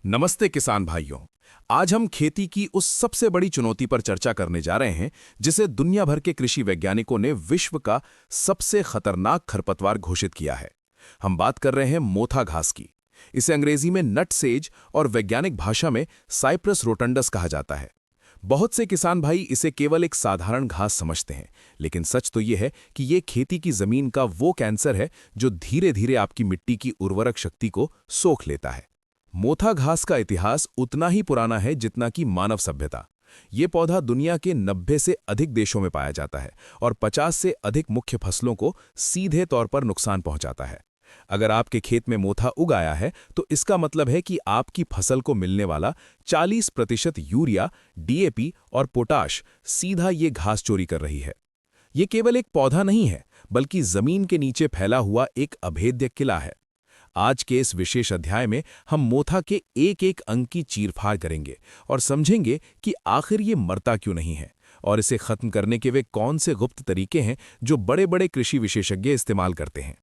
नमस्ते किसान भाइयों। आज हम खेती की उस सबसे बड़ी चुनौती पर चर्चा करने जा रहे हैं जिसे दुनिया भर के कृषि वैज्ञानिकों ने विश्व का सबसे खतरनाक खरपतवार घोषित किया है। हम बात कर रहे हैं मोथा घास की। इसे अंग्रेजी में नट सेज और वैज्ञानिक भाषा में साइप्रस रोटंडस कहा जाता है। बहुत से किसान भाई इसे केवल एक साधारण घास समझते हैं, लेकिन सच तो ये है कि ये खेती की जमीन का वो कैंसर है जो धीरे धीरे आपकी मिट्टी की उर्वरक शक्ति को सोख लेता है। मोथा घास का इतिहास उतना ही पुराना है जितना कि मानव सभ्यता। ये पौधा दुनिया के 90 से अधिक देशों में पाया जाता है और 50 से अधिक मुख्य फसलों को सीधे तौर पर नुकसान पहुंचाता है। अगर आपके खेत में मोथा उग आया है तो इसका मतलब है कि आपकी फसल को मिलने वाला 40% यूरिया, डीएपी और पोटाश सीधा ये घास चोरी कर रही है। ये केवल एक पौधा नहीं है, बल्कि जमीन के नीचे फैला हुआ एक अभेद्य किला है। आज के इस विशेष अध्याय में हम मोथा के एक एक अंग की चीरफाड़ करेंगे और समझेंगे कि आखिर ये मरता क्यों नहीं है और इसे खत्म करने के वे कौन से गुप्त तरीके हैं जो बड़े बड़े कृषि विशेषज्ञ इस्तेमाल करते हैं।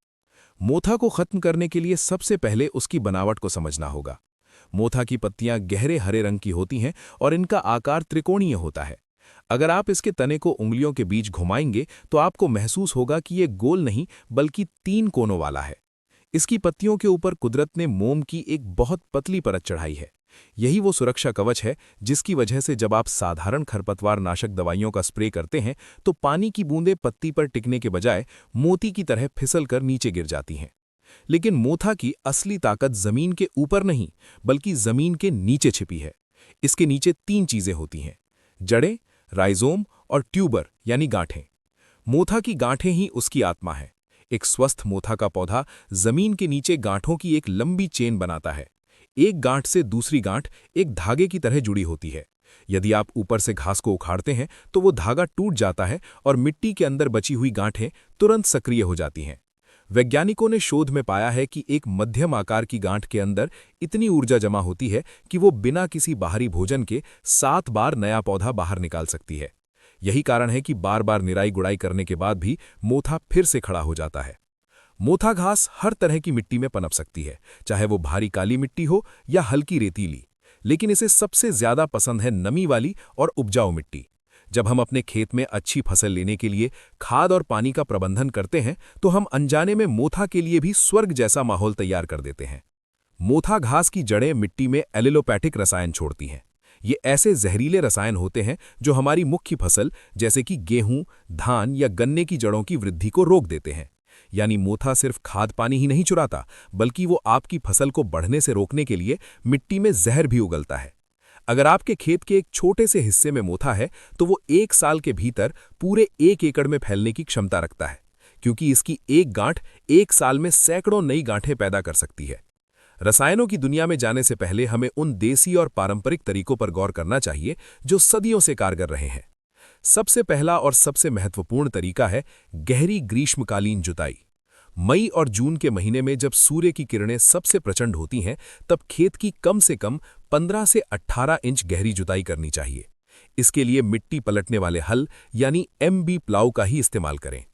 मोथा को खत्म करने के लिए सबसे पहले उसकी बनावट को समझना होगा। मोथा की पत्तियां गहरे हरे रंग की होती हैं और इनका आकार त्रिकोणीय होता है। अगर आप इसके तने को उंगलियों के बीच घुमाएंगे तो आपको महसूस होगा कि ये गोल नहीं बल्कि 3 कोनों वाला है। इसकी पत्तियों के ऊपर कुदरत ने मोम की एक बहुत पतली परत चढ़ाई है। यही वो सुरक्षा कवच है जिसकी वजह से जब आप साधारण खरपतवार नाशक दवाइयों का स्प्रे करते हैं तो पानी की बूंदें पत्ती पर टिकने के बजाय मोती की तरह फिसल कर नीचे गिर जाती हैं। लेकिन मोथा की असली ताकत जमीन के ऊपर नहीं बल्कि जमीन के नीचे छिपी है। इसके नीचे 3 चीजें होती हैं: जड़ें, राइजोम और ट्यूबर यानी गांठें। मोथा की गांठें ही उसकी आत्मा है। एक स्वस्थ मोथा का पौधा जमीन के नीचे गांठों की एक लंबी चेन बनाता है। एक गांठ से दूसरी गांठ एक धागे की तरह जुड़ी होती है। यदि आप ऊपर से घास को उखाड़ते हैं तो वो धागा टूट जाता है और मिट्टी के अंदर बची हुई गांठें तुरंत सक्रिय हो जाती हैं। वैज्ञानिकों ने शोध में पाया है कि एक मध्यम आकार की गांठ के अंदर इतनी ऊर्जा जमा होती है कि वो बिना किसी बाहरी भोजन के 7 बार नया पौधा बाहर निकाल सकती है। यही कारण है कि बार बार निराई गुड़ाई करने के बाद भी मोथा फिर से खड़ा हो जाता है। मोथा घास हर तरह की मिट्टी में पनप सकती है, चाहे वो भारी काली मिट्टी हो या हल्की रेतीली, लेकिन इसे सबसे ज्यादा पसंद है नमी वाली और उपजाऊ मिट्टी। जब हम अपने खेत में अच्छी फसल लेने के लिए खाद और पानी का प्रबंधन करते हैं तो हम अनजाने में मोथा के लिए भी स्वर्ग जैसा माहौल तैयार कर देते हैं। मोथा घास की जड़ें मिट्टी में एलिलोपैथिक रसायन छोड़ती हैं। ये ऐसे जहरीले रसायन होते हैं जो हमारी मुख्य फसल जैसे कि गेहूं, धान या गन्ने की जड़ों की वृद्धि को रोक देते हैं। यानी मोथा सिर्फ खाद पानी ही नहीं चुराता, बल्कि वो आपकी फसल को बढ़ने से रोकने के लिए मिट्टी में जहर भी उगलता है। अगर आपके खेत के एक छोटे से हिस्से में मोथा है तो वो 1 साल के भीतर पूरे 1 एकड़ में फैलने की क्षमता रखता है, क्योंकि इसकी एक गांठ 1 साल में सैकड़ों नई गांठें पैदा कर सकती है। रसायनों की दुनिया में जाने से पहले हमें उन देसी और पारंपरिक तरीकों पर गौर करना चाहिए जो सदियों से कारगर रहे हैं। सबसे पहला और सबसे महत्वपूर्ण तरीका है गहरी ग्रीष्मकालीन जुताई। मई और जून के महीने में जब सूर्य की किरणें सबसे प्रचंड होती हैं, तब खेत की कम से कम 15 से 18 इंच गहरी जुताई करनी चाहिए। इसके लिए मिट्टी पलटने वाले हल यानी MB प्लाऊ का ही इस्तेमाल करें।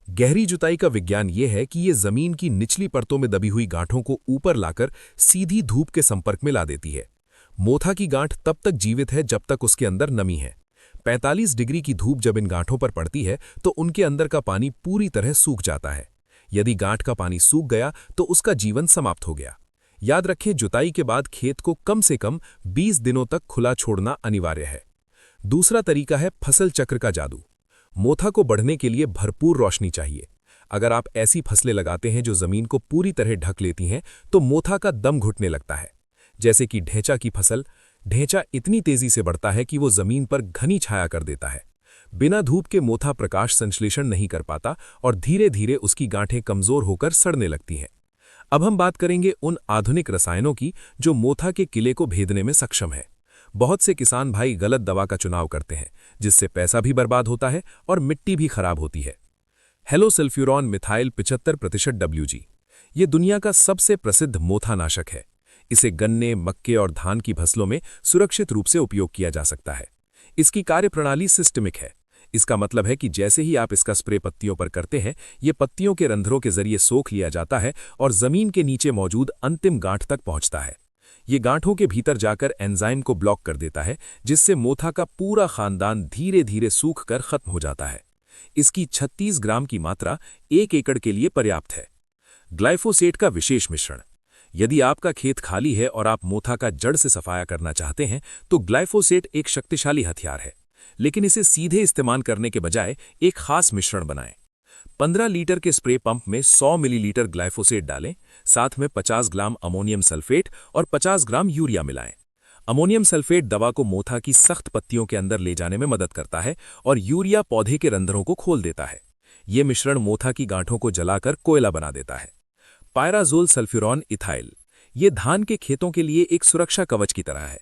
गहरी जुताई का विज्ञान ये है कि ये जमीन की निचली परतों में दबी हुई गांठों को ऊपर लाकर सीधी धूप के संपर्क में ला देती है। मोथा की गांठ तब तक जीवित है जब तक उसके अंदर नमी है। 45 डिग्री की धूप जब इन गांठों पर पड़ती है तो उनके अंदर का पानी पूरी तरह सूख जाता है। यदि गांठ का पानी सूख गया तो उसका जीवन समाप्त हो गया। याद रखें, जुताई के बाद खेत को कम से कम 20 दिनों तक खुला छोड़ना अनिवार्य है। दूसरा तरीका है फसल चक्र का जादू। मोथा को बढ़ने के लिए भरपूर रोशनी चाहिए। अगर आप ऐसी फसलें लगाते हैं जो जमीन को पूरी तरह ढक लेती हैं तो मोथा का दम घुटने लगता है। जैसे कि ढेंचा की फसल, ढेंचा इतनी तेजी से बढ़ता है कि वो जमीन पर घनी छाया कर देता है। बिना धूप के मोथा प्रकाश संश्लेषण नहीं कर पाता और धीरे धीरे उसकी गांठें कमजोर होकर सड़ने लगती हैं। अब हम बात करेंगे उन आधुनिक रसायनों की जो मोथा के किले को भेदने में सक्षम है। बहुत से किसान भाई गलत दवा का चुनाव करते हैं, जिससे पैसा भी बर्बाद होता है और मिट्टी भी खराब होती है। हेलो सल्फ्यूरॉन मिथाइल 75% WG ये दुनिया का सबसे प्रसिद्ध मोथा नाशक है। इसे गन्ने, मक्के और धान की फसलों में सुरक्षित रूप से उपयोग किया जा सकता है। इसकी कार्यप्रणाली सिस्टमिक है। इसका मतलब है कि जैसे ही आप इसका स्प्रे पत्तियों पर करते हैं, ये पत्तियों के रंध्रों के जरिए सोख लिया जाता है और जमीन के नीचे मौजूद अंतिम गांठ तक पहुंचता है। ये गांठों के भीतर जाकर एंजाइम को ब्लॉक कर देता है, जिससे मोथा का पूरा खानदान धीरे धीरे सूख कर खत्म हो जाता है। इसकी 36 ग्राम की मात्रा 1 एकड़ के लिए पर्याप्त है। ग्लाइफोसेट का विशेष मिश्रण। यदि आपका खेत खाली है और आप मोथा का जड़ से सफाया करना चाहते हैं तो ग्लाइफोसेट एक शक्तिशाली हथियार है, लेकिन इसे सीधे इस्तेमाल करने के बजाय एक खास मिश्रण बनाएं। 15 लीटर के स्प्रे पंप में 100 मिलीलीटर ग्लाइफोसेट डालें, साथ में 50 ग्राम अमोनियम सल्फेट और 50 ग्राम यूरिया मिलाएं। अमोनियम सल्फेट दवा को मोथा की सख्त पत्तियों के अंदर ले जाने में मदद करता है और यूरिया पौधे के रंध्रों को खोल देता है। ये मिश्रण मोथा की गांठों को जलाकर कोयला बना देता है। Pyrazosulfuron ethyl. ये धान के खेतों के लिए एक सुरक्षा कवच की तरह है।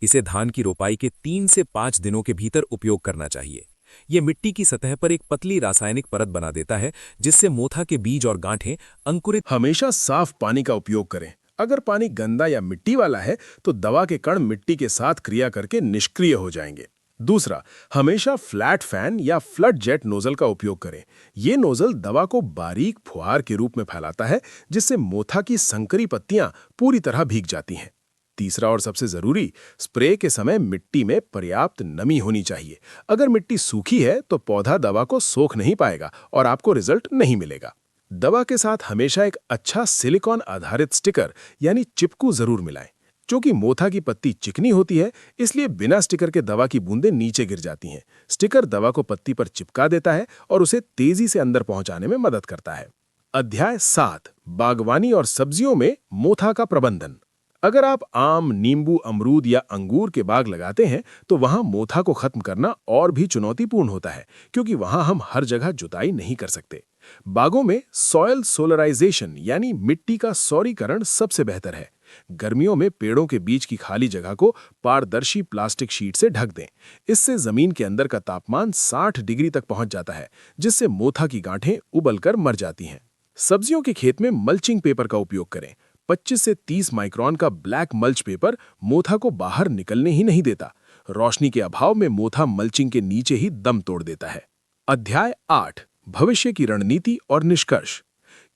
इसे धान की रोपाई के 3 से 5 दिनों के भीतर उपयोग करना चाहिए। ये मिट्टी की सतह पर एक पतली रासायनिक परत बना देता है, जिससे मोथा के बीज और गांठें अंकुरित। हमेशा साफ पानी का उपयोग करें। अगर पानी गंदा या मिट्टी वाला है तो दवा के कण मिट्टी के साथ क्रिया करके निष्क्रिय हो जाएंगे। दूसरा, हमेशा फ्लैट फैन या फ्लड जेट नोजल का उपयोग करें। ये नोजल दवा को बारीक फुहार के रूप में फैलाता है, जिससे मोथा की संकरी पत्तियां पूरी तरह भीग जाती हैं। तीसरा और सबसे जरूरी, स्प्रे के समय मिट्टी में पर्याप्त नमी होनी चाहिए। अगर मिट्टी सूखी है तो पौधा दवा को सोख नहीं पाएगा और आपको रिजल्ट नहीं मिलेगा। दवा के साथ हमेशा एक अच्छा सिलिकॉन आधारित स्टिकर यानी चिपकू जरूर मिलाएं। क्योंकि मोथा की पत्ती चिकनी होती है, इसलिए बिना स्टिकर के दवा की बूंदें नीचे गिर जाती हैं। स्टिकर दवा को पत्ती पर चिपका देता है और उसे तेजी से अंदर पहुंचाने में मदद करता है। अध्याय 7, बागवानी और सब्जियों में मोथा का प्रबंधन। अगर आप आम, नींबू, अमरूद या अंगूर के बाग लगाते हैं तो वहां मोथा को खत्म करना और भी चुनौतीपूर्ण होता है, क्योंकि वहां हम हर जगह जुताई नहीं कर सकते। बागों में सॉयल सोलराइजेशन यानी मिट्टी का सौरीकरण सबसे बेहतर है। गर्मियों में पेड़ों के बीच की खाली जगह को पारदर्शी प्लास्टिक शीट से ढक दें। इससे जमीन के अंदर का तापमान 60 डिग्री तक पहुंच जाता है, जिससे मोथा की गांठें उबलकर मर जाती हैं। सब्जियों के खेत में मल्चिंग पेपर का उपयोग करें। 25 से 30 माइक्रोन का ब्लैक मल्च पेपर मोथा को बाहर निकलने ही नहीं देता। रोशनी के अभाव में मोथा मल्चिंग के नीचे ही दम तोड़ देता है। अध्याय 8, भविष्य की रणनीति और निष्कर्ष।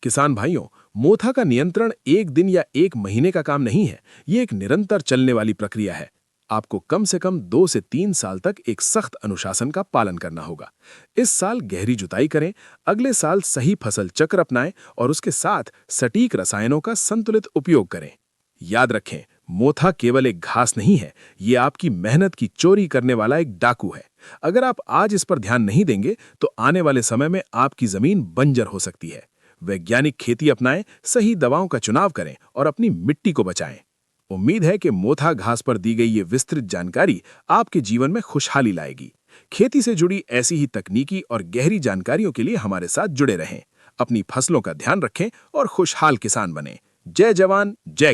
किसान भाइयों, मोथा का नियंत्रण एक दिन या एक महीने का काम नहीं है। ये एक निरंतर चलने वाली प्रक्रिया है। आपको कम से कम 2 से 3 साल तक एक सख्त अनुशासन का पालन करना होगा। इस साल गहरी जुताई करें, अगले साल सही फसल चक्र अपनाएं और उसके साथ सटीक रसायनों का संतुलित उपयोग करें। याद रखें, मोथा केवल एक घास नहीं है, ये आपकी मेहनत की चोरी करने वाला एक डाकू है। अगर आप आज इस पर ध्यान नहीं देंगे तो आने वाले समय में आपकी जमीन बंजर हो सकती है। वैज्ञानिक खेती अपनाएं, सही दवाओं का चुनाव करें और अपनी मिट्टी को बचाएं। उम्मीद है कि मोथा घास पर दी गई ये विस्तृत जानकारी आपके जीवन में खुशहाली लाएगी। खेती से जुड़ी ऐसी ही तकनीकी और गहरी जानकारियों के लिए हमारे साथ जुड़े रहें। अपनी फसलों का ध्यान रखें और खुशहाल किसान बनें। जय जवान, जय